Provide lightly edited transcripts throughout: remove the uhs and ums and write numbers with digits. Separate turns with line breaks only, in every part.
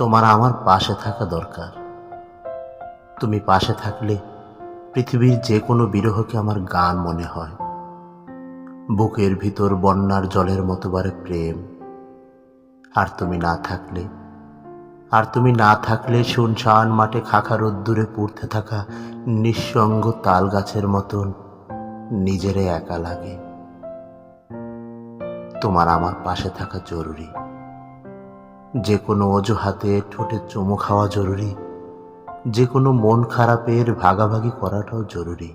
তোমার আমার পাশে থাকা দরকার। তুমি পাশে থাকলে পৃথিবীর যে কোনো বিরহকে আমার গান মনে হয়। বুকের ভিতর বন্যার জলের মতো বারে প্রেম। আর তুমি না থাকলে শুনশান মাঠে খাখা রোদ্দুরে পুড়তে থাকা নিঃসঙ্গ তাল গাছের মতন নিজেরে একা লাগে। তোমার আমার পাশে থাকা জরুরি। যে কোনো অজুহাতে ঠোঁটে চুমু খাওয়া জরুরি। যে কোনো মন খারাপের ভাগাভাগি করাটাও জরুরি।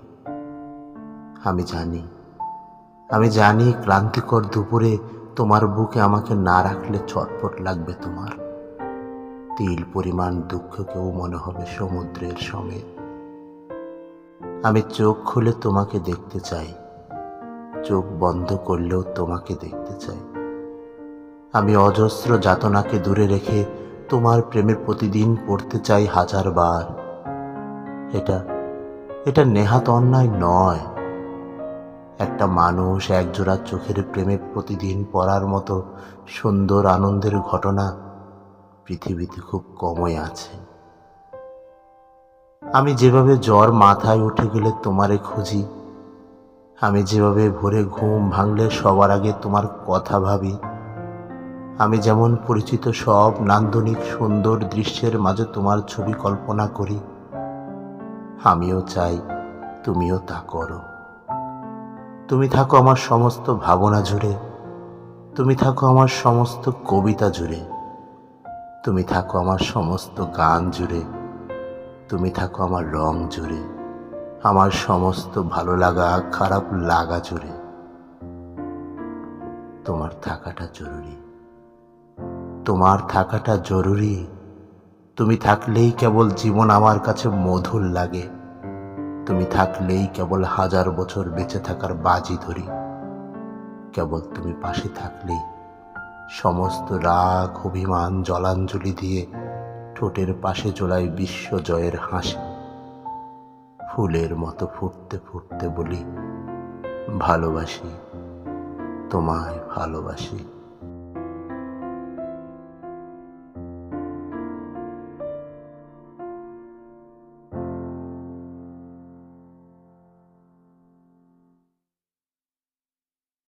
আমি জানি ক্লান্তিকর দুপুরে তোমার বুকে আমাকে না রাখলে ছটফট লাগবে তোমার। তিল পরিমাণ দুঃখকেও মনে হবে সমুদ্রের সমেত। আমি চোখ খুলে তোমাকে দেখতে চাই, চোখ বন্ধ করলেও তোমাকে দেখতে চাই। আমি অজস্র যাতনাকে দূরে রেখে তোমার প্রেমে প্রতিদিন পড়তে চাই 1000 বার। এটা নেহাত অন্যায় নয়। একটা মানুষ একজোড়া চোখের প্রেমে প্রতিদিন পড়ার মতো সুন্দর আনন্দের ঘটনা পৃথিবীতে খুব কমই আছে। আমি যেভাবে জ্বর মাথায় উঠে গেলে তোমারে খুঁজি, আমি যেভাবে ভোরে ঘুম ভাঙলে সবার আগে তোমার কথা ভাবি, আমি যেমন পরিচিত সব নান্দনিক সুন্দর দৃশ্যের মাঝে তোমার ছবি কল্পনা করি, আমিও চাই তুমিও তা করো। তুমি থাকো আমার সমস্ত ভাবনা জুড়ে, তুমি থাকো আমার সমস্ত কবিতা জুড়ে, তুমি থাকো আমার সমস্ত গান জুড়ে, তুমি থাকো আমার রং জুড়ে, আমার সমস্ত ভালো লাগা খারাপ লাগা জুড়ে। তোমার থাকাটা জরুরি, তোমার থাকাটা জরুরি। তুমি থাকলেই কেবল জীবন আমার কাছে মধুর লাগে। তুমি থাকলেই কেবল 1000 বছর বেঁচে থাকার বাজি ধরি। কেবল তুমি পাশে থাকলেই সমস্ত রাগ অভিমান জলাঞ্জলি দিয়ে ঠোঁটের পাশে জোড়াই বিশ্বজয়ের হাসি। ফুলের মতো ফুটতে ফুটতে বলি ভালোবাসি, তোমায় ভালোবাসি।